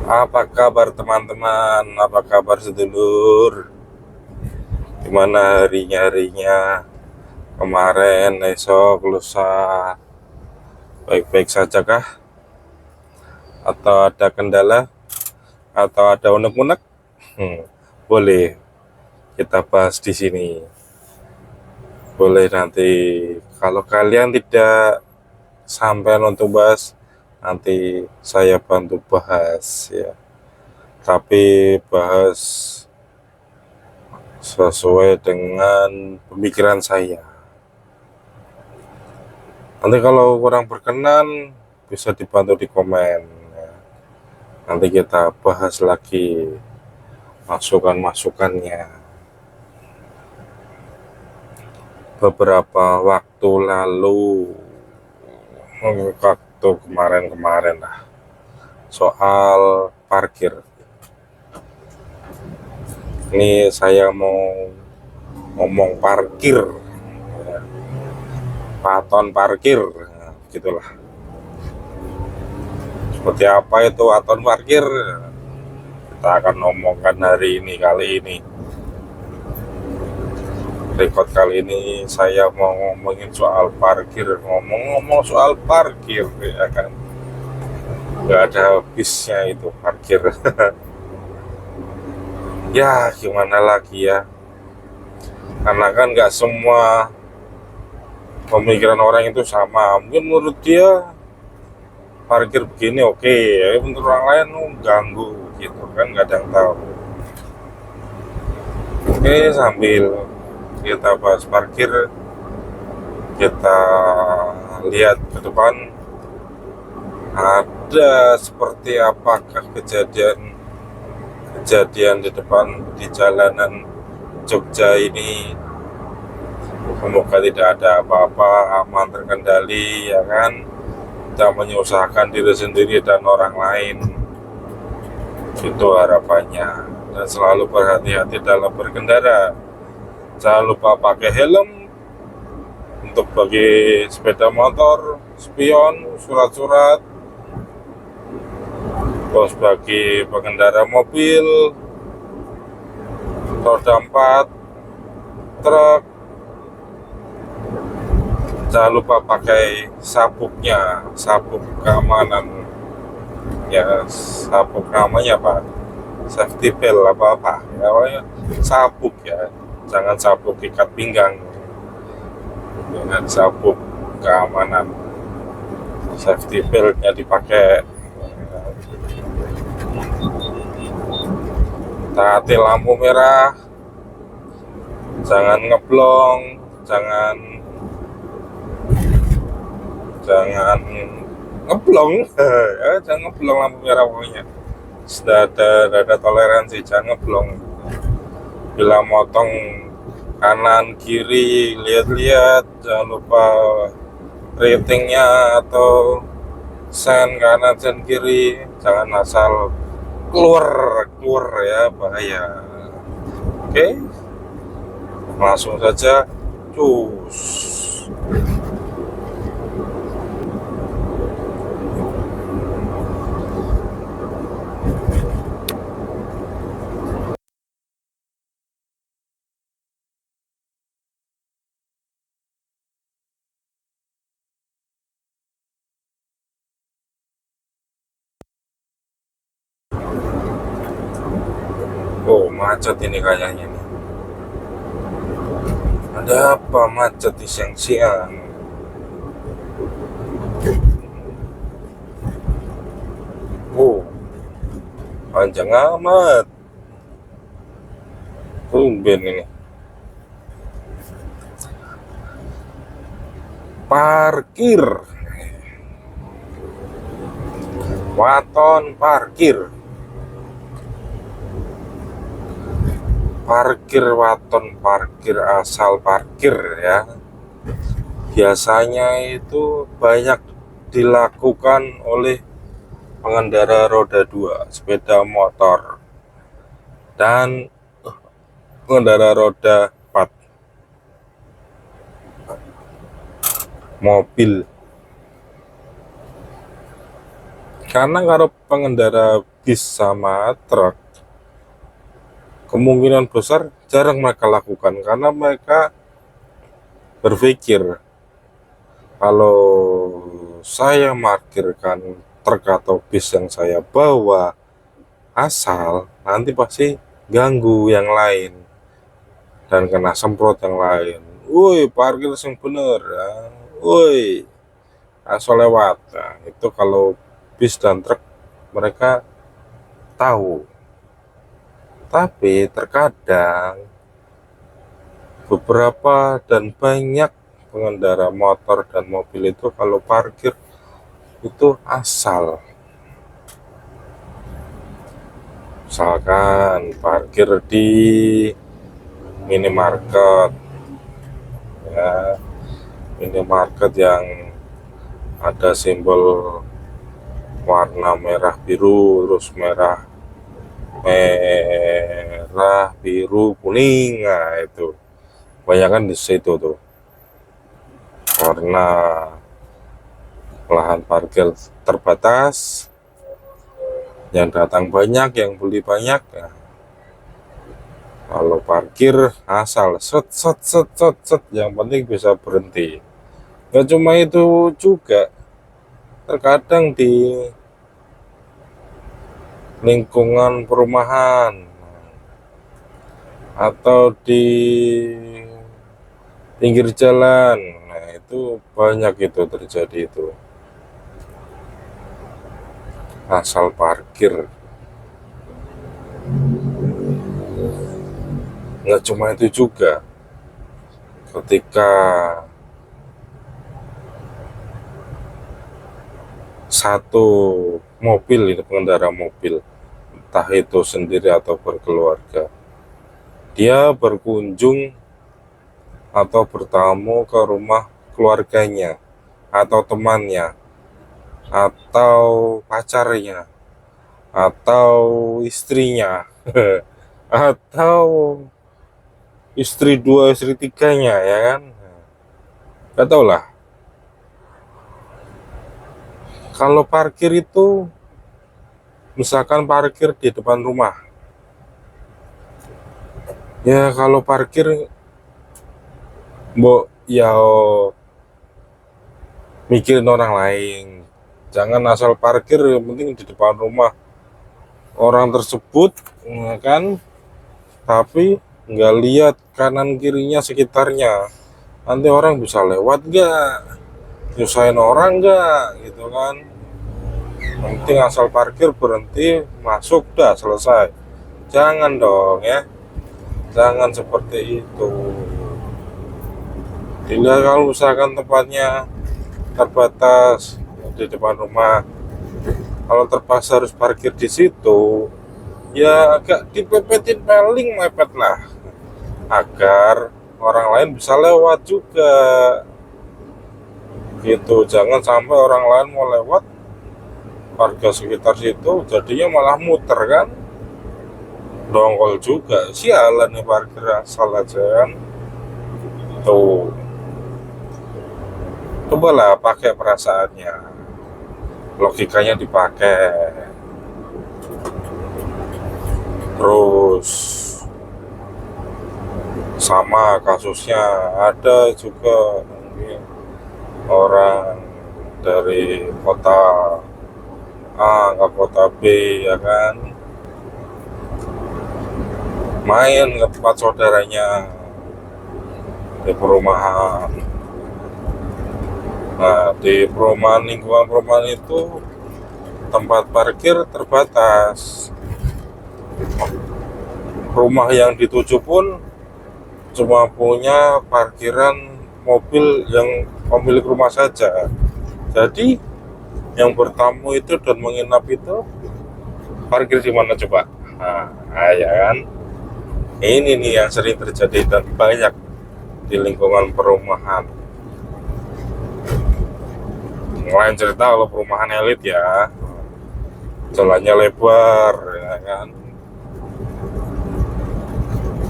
Apa kabar teman-teman? Apa kabar sedulur? Gimana harinya? Kemarin, esok, lusa, baik-baik saja kah? Atau ada kendala? Atau ada unek-unek? Boleh kita bahas di sini. Boleh nanti. Kalau kalian tidak sampai untuk bahas, nanti saya bantu bahas ya. Tapi bahas sesuai dengan pemikiran saya. Nanti kalau kurang berkenan bisa dibantu di komen ya. Nanti kita bahas lagi masukan-masukannya. Beberapa waktu lalu, waktu kemarin lah, soal parkir. Ini saya mau ngomong parkir ya. Paton parkir ya, gitulah. Seperti apa itu paton parkir? Kita akan ngomongkan kali ini. Record kali ini saya mau ngomongin soal parkir. Ngomong-ngomong soal parkir ya kan, nggak ada habisnya itu parkir. Ya gimana lagi ya, karena kan nggak semua pemikiran orang itu sama. Mungkin menurut dia parkir begini oke, ya menurut orang lain ganggu gitu kan, nggak ada yang tahu. Oke, sambil kita bahas parkir, kita lihat ke depan ada seperti apakah kejadian di depan di jalanan Jogja ini. Semoga tidak ada apa-apa, aman, terkendali ya kan, tidak menyusahkan diri sendiri dan orang lain, itu harapannya. Dan selalu berhati-hati dalam berkendara, jangan lupa pakai helm untuk bagi sepeda motor, spion, surat-surat. Terus bagi pengendara mobil, roda 4, truk, jangan lupa pakai sabuknya, sabuk keamanan ya, sabuk namanya apa, safety belt apa ya, sabuk ya, jangan sabuk ikat pinggang, dengan sabuk keamanan, safety beltnya dipakai. Taati lampu merah, jangan ngeblong, jangan ngeblong. Ya, jangan ngeblong lampu merah pokoknya. Sudah ada toleransi, jangan ngeblong. Bila motong kanan kiri, lihat-lihat, jangan lupa ratingnya atau sen kanan sen kiri, jangan asal keluar ya, bahaya. Oke, langsung saja cus. Oh, macet ini kayaknya nih. Ada apa macet di siang-siang? Oh, panjang amat. Tumben ini. Parkir. Waton parkir. Parkir waton parkir asal parkir ya. Biasanya itu banyak dilakukan oleh pengendara roda 2, sepeda motor, dan pengendara roda 4, mobil. Karena kalau pengendara bis sama truk, kemungkinan besar jarang mereka lakukan, karena mereka berpikir kalau saya parkirkan truk atau bis yang saya bawa asal, nanti pasti ganggu yang lain dan kena semprot yang lain. Woi, parkir yang bener ya. Woi, asal lewat. Nah, itu kalau bis dan truk mereka tahu. Tapi terkadang beberapa dan banyak pengendara motor dan mobil itu kalau parkir itu asal. Misalkan parkir di minimarket, ya, minimarket yang ada simbol warna merah biru, terus merah biru kuning, nah itu kebanyakan di situ tuh, karena lahan parkir terbatas, yang datang banyak, yang beli banyak, ya. Kalau parkir asal set set set set set, yang penting bisa berhenti. Gak cuma itu juga, terkadang di lingkungan perumahan atau di pinggir jalan, nah itu banyak itu terjadi itu asal parkir. Nggak cuma itu juga, ketika satu mobil, ini pengendara mobil, entah itu sendiri atau berkeluarga, dia berkunjung atau bertamu ke rumah keluarganya atau temannya atau pacarnya atau istrinya atau istri dua, istri tiganya, ya kan? Gak tau lah. Kalau parkir itu, misalkan parkir di depan rumah, ya kalau parkir mbok ya mikirin orang lain, jangan asal parkir yang penting di depan rumah orang tersebut, ya kan? Tapi nggak lihat kanan kirinya sekitarnya, nanti orang bisa lewat nggak, nyusahin orang nggak, gitu kan? Yang penting asal parkir, berhenti, masuk, dah selesai. Jangan dong ya, jangan seperti itu. Tidak, kalau usahakan tempatnya terbatas di depan rumah, kalau terpaksa harus parkir di situ, ya agak dipepetin, paling mepet lah, agar orang lain bisa lewat juga gitu. Jangan sampai orang lain mau lewat, warga sekitar situ jadinya malah muter kan, dongkol juga, sialan nih parkir asal aja kan. Tuh, cobalah pakai perasaannya, logikanya dipakai. Terus sama kasusnya, ada juga orang dari kota A ke kota B, ya kan, main ke tempat saudaranya di perumahan. Nah, di perumahan, lingkungan perumahan itu tempat parkir terbatas. Rumah yang dituju pun cuma punya parkiran mobil yang pemilik rumah saja. Jadi yang bertamu itu dan menginap itu parkir di mana coba? Nah, ya kan? Ini nih yang sering terjadi dan banyak di lingkungan perumahan. Lain cerita kalau perumahan elit ya, jalannya lebar, ya kan,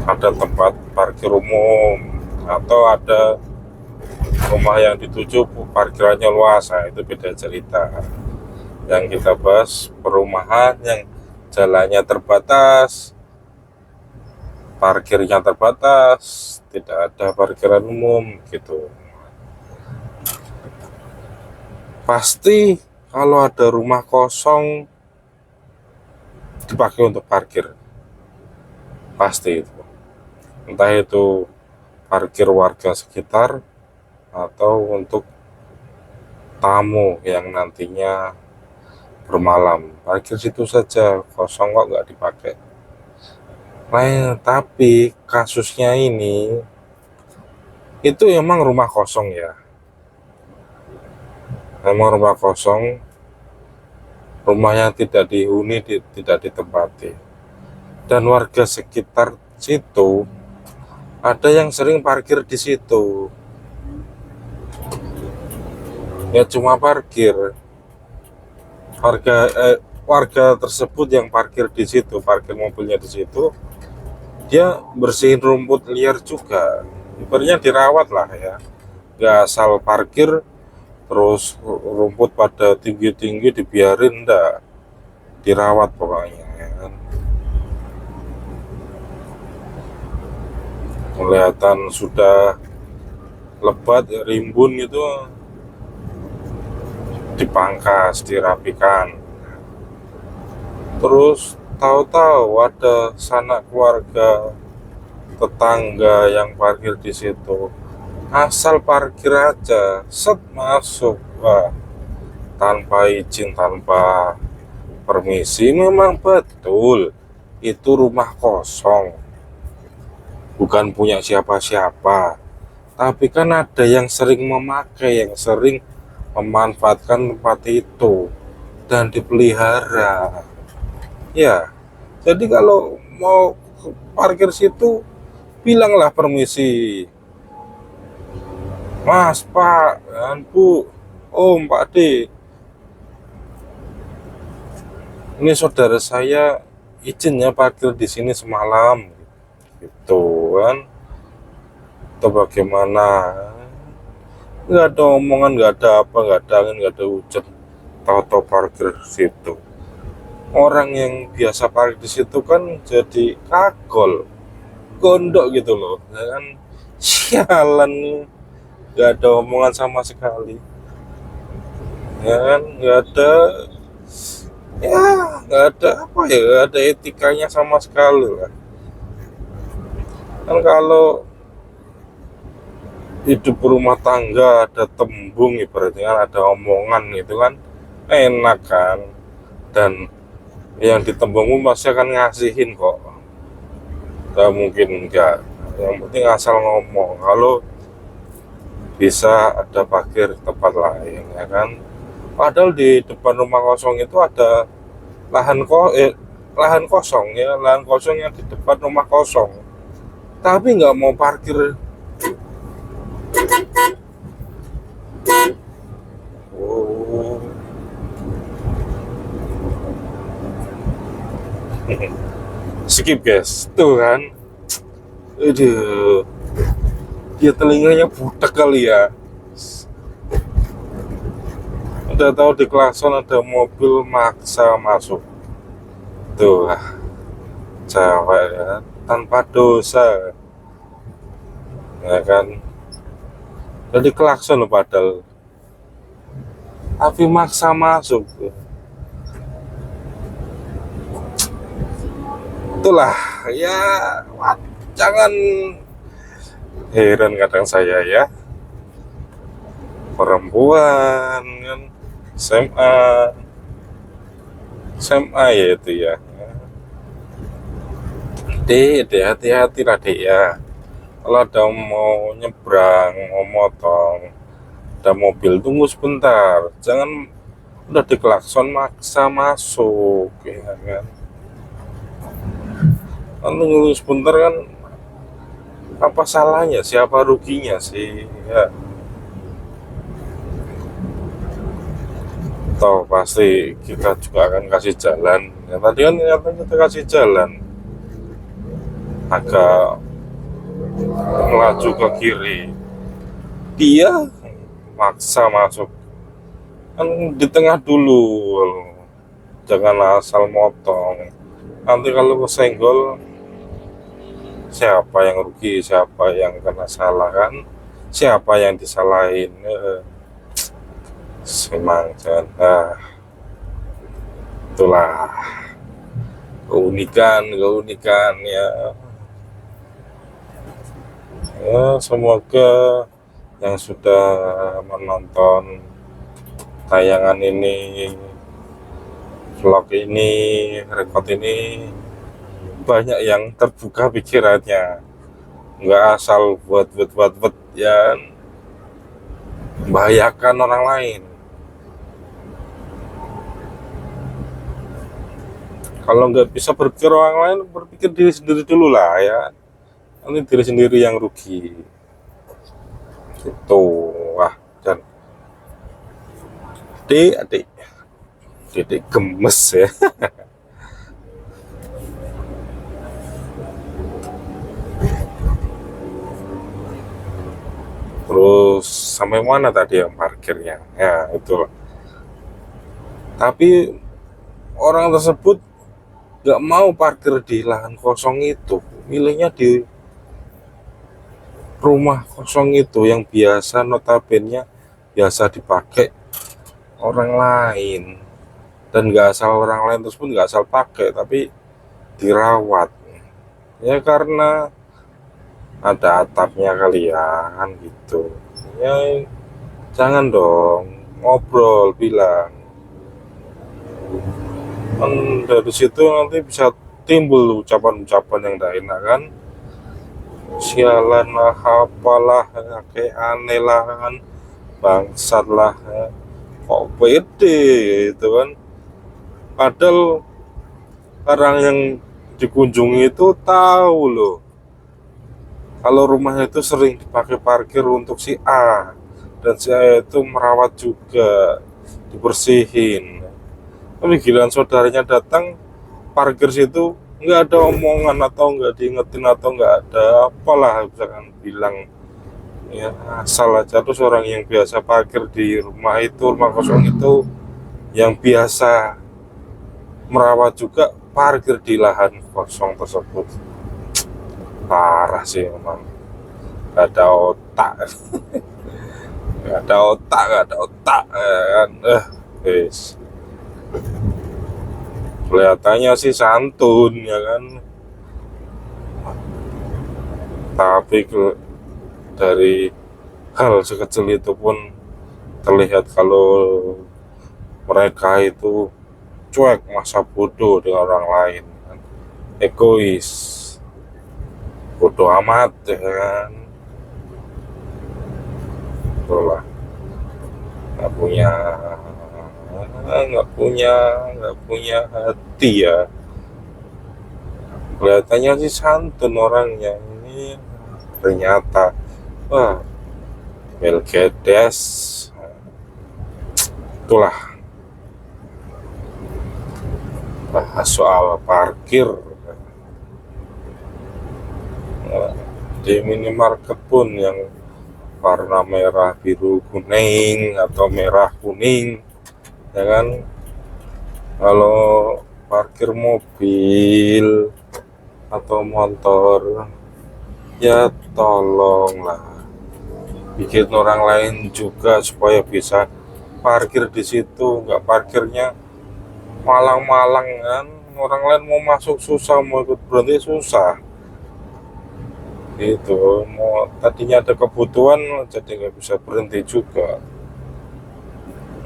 ada tempat parkir umum, atau ada rumah yang dituju parkirannya luas, nah itu beda cerita. yang kita bahas perumahan yang jalannya terbatas, parkirnya terbatas, tidak ada parkiran umum gitu. Pasti kalau ada rumah kosong dipakai untuk parkir, pasti itu. Entah itu parkir warga sekitar atau untuk tamu yang nantinya bermalam. Parkir situ saja, kosong kok nggak dipakai. Nah, tapi kasusnya ini itu emang rumah kosong ya. Emang rumah kosong, rumah yang tidak dihuni, tidak ditempati. Dan warga sekitar situ ada yang sering parkir di situ. Ya cuma parkir. Warga tersebut yang parkir di situ, parkir mobilnya di situ, dia bersihin rumput liar juga. Ibaratnya dirawat lah ya. Gak asal parkir terus rumput pada tinggi-tinggi dibiarin, enggak, dirawat pokoknya ya kan. Kelihatan sudah lebat rimbun gitu, dipangkas, dirapikan. Terus tahu-tahu ada sanak keluarga tetangga yang parkir di situ, asal parkir aja set masuk, wah, tanpa izin, tanpa permisi. Memang betul itu rumah kosong, bukan punya siapa-siapa, tapi kan ada yang sering memakai, yang sering memanfaatkan tempat itu dan dipelihara ya. Jadi kalau mau parkir situ, bilanglah permisi, Mas, Pak, dan Bu, Om, Pak D, ini saudara saya izinnya parkir di sini semalam, gitu kan. Atau bagaimana? Nggak ada omongan, nggak ada apa, nggak ada angin, nggak ada hujan, tahu-tahu parkir situ. Orang yang biasa parkir di situ kan jadi kagol, gondok gitu loh, ya kan. Sialan, nggak ada omongan sama sekali, ya kan. Nggak ada, ya nggak ada apa ya, nggak ada etikanya sama sekali lah. Kan kalau hidup rumah tangga ada tembung, ibaratnya kan ada omongan gitu kan, enak kan. Dan yang ditembungmu pasti akan ngasihin kok, gak mungkin enggak. Yang penting asal ngomong kalau bisa ada parkir tempat lain ya kan. Padahal di depan rumah kosong itu ada lahan kosong ya, lahan kosong yang di depan rumah kosong, tapi nggak mau parkir. Oh. Skip guys, tuh kan. Aduh, dia telinganya butek kali ya. Udah tahu di klakson ada mobil maksa masuk. Tuh, cewek ya, tanpa dosa, ya kan. Jadi klakson loh padahal, tapi maksa masuk. Itulah ya, jangan heran kadang saya ya, perempuan kan, SMA ya itu ya. Dek, hati-hati lah dek ya. Kalau ada mau nyebrang, mau motong, ada mobil, tunggu sebentar, jangan udah diklakson maksa masuk ya kan. Kan tunggu sebentar kan, apa salahnya, siapa ruginya sih ya. Toh pasti kita juga akan kasih jalan ya, tadi kan kita kasih jalan agak melaju ke kiri, dia maksa masuk kan di tengah dulu, jangan asal motong. Nanti kalau kesenggol, siapa yang rugi, siapa yang kena salah kan, siapa yang disalahin. Memang jangan, itulah keunikan ya. Semoga yang sudah menonton tayangan ini, vlog ini, rekod ini, banyak yang terbuka pikirannya, nggak asal buat ya, membahayakan orang lain. Kalau nggak bisa berpikir orang lain, berpikir diri sendiri dulu lah ya, nanti diri sendiri yang rugi gitu. Wah, dan adik gemes ya. Terus sampai mana tadi yang parkirnya ya, itu. Tapi orang tersebut nggak mau parkir di lahan kosong itu, milihnya di rumah kosong itu yang biasa notabene biasa dipakai orang lain, dan nggak asal orang lain tersebut nggak asal pakai tapi dirawat ya, karena ada atapnya kali ya kan gitu ya. Jangan dong, ngobrol, bilang kan, dari situ nanti bisa timbul ucapan-ucapan yang tidak enak kan, sialan lah, apalah, kayak aneh lah kan, bangsat lah, kok pede gitu kan. Padahal orang yang dikunjungi itu tahu loh kalau rumahnya itu sering dipakai parkir untuk si A, dan si A itu merawat juga, dibersihin. Tapi giliran saudaranya datang parkir situ, nggak ada omongan atau nggak diingetin atau nggak ada apalah, misalkan bilang ya asal aja. Terus orang yang biasa parkir di rumah itu, rumah kosong itu, yang biasa merawat juga parkir di lahan kosong tersebut. Parah sih emang, gak ada otak. Gak ada otak kan. Guys, kelihatannya sih santun ya kan, tapi dari hal sekecil itu pun terlihat kalau mereka itu cuek, masa bodoh dengan orang lain kan? Egois, bodoh amat ya kan. Itulah, nggak punya hati ya. Kelihatannya sih santun orangnya, ini ternyata wah, Melgedes. Itulah, bahas soal parkir di minimarket pun yang warna merah biru kuning atau merah kuning ya kan. Kalau parkir mobil atau motor ya tolonglah bikin orang lain juga supaya bisa parkir di situ, nggak parkirnya malang-malang kan. Orang lain mau masuk susah, mau ikut berhenti susah itu. Mau tadinya ada kebutuhan jadi nggak bisa berhenti juga.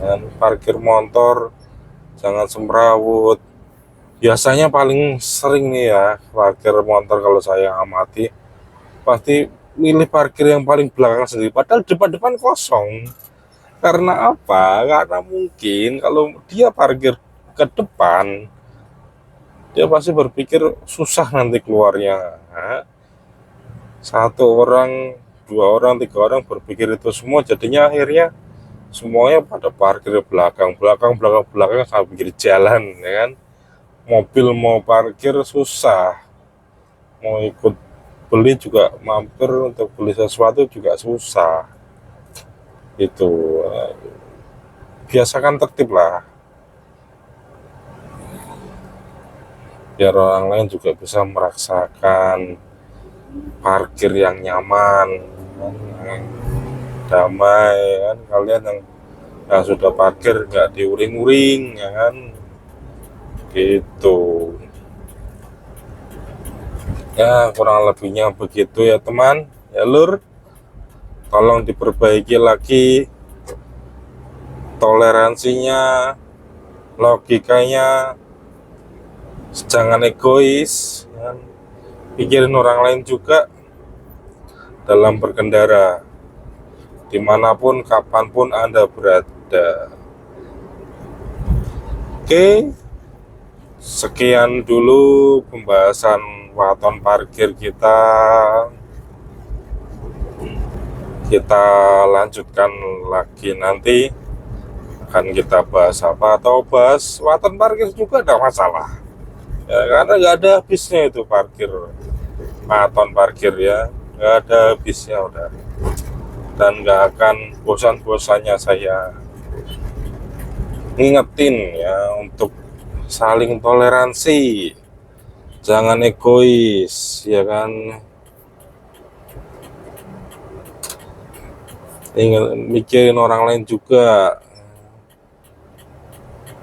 Dan parkir motor jangan semrawut. Biasanya paling sering nih ya, parkir motor kalau saya amati pasti milih parkir yang paling belakang sendiri, padahal depan-depan kosong. Karena apa? Karena mungkin kalau dia parkir ke depan, dia pasti berpikir susah nanti keluarnya. Satu orang, dua orang, tiga orang berpikir itu semua, jadinya akhirnya semuanya pada parkir belakang sampai pinggir jalan ya kan. Mobil mau parkir susah, mau ikut beli juga, mampir untuk beli sesuatu juga susah itu. biasakan tertib lah, biar orang lain juga bisa merasakan parkir yang nyaman, yang damai kan. Kalian yang sudah parkir nggak diuring-uring ya kan, gitu ya, kurang lebihnya begitu ya teman ya lur. Tolong diperbaiki lagi toleransinya, logikanya, jangan egois ya. Pikirin orang lain juga dalam berkendara, dimanapun kapanpun Anda berada. Oke, sekian dulu pembahasan waton parkir kita. Kita lanjutkan lagi nanti, akan kita bahas apa, atau bahas waton parkir juga tidak masalah ya, karena nggak ada habisnya itu parkir, waton parkir ya, nggak ada habisnya udah, dan nggak akan bosan-bosannya saya ngingetin ya untuk saling toleransi, jangan egois ya kan, mikirin orang lain juga,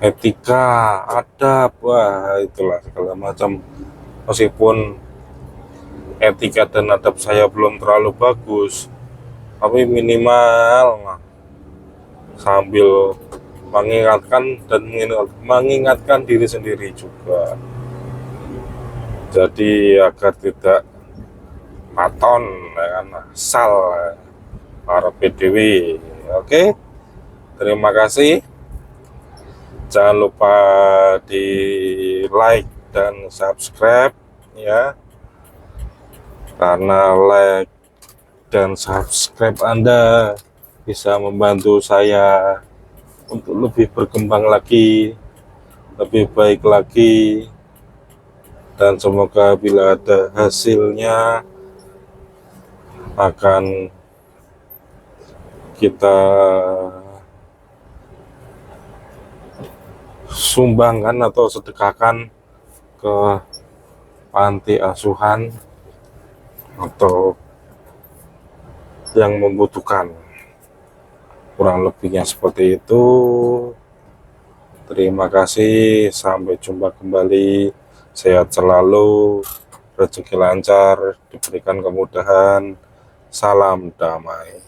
etika, adab, wah itulah segala macam. Meskipun etika dan adab saya belum terlalu bagus, tapi minimal sambil mengingatkan dan mengingatkan diri sendiri juga, jadi agar tidak paton ya kan, asal para PDW. Oke, terima kasih. Jangan lupa di like dan subscribe ya, karena like dan subscribe Anda bisa membantu saya untuk lebih berkembang lagi, lebih baik lagi, dan semoga bila ada hasilnya akan kita sumbangkan atau sedekahkan ke panti asuhan atau yang membutuhkan. Kurang lebihnya seperti itu. Terima kasih, sampai jumpa kembali. Sehat selalu, rezeki lancar, diberikan kemudahan. Salam damai.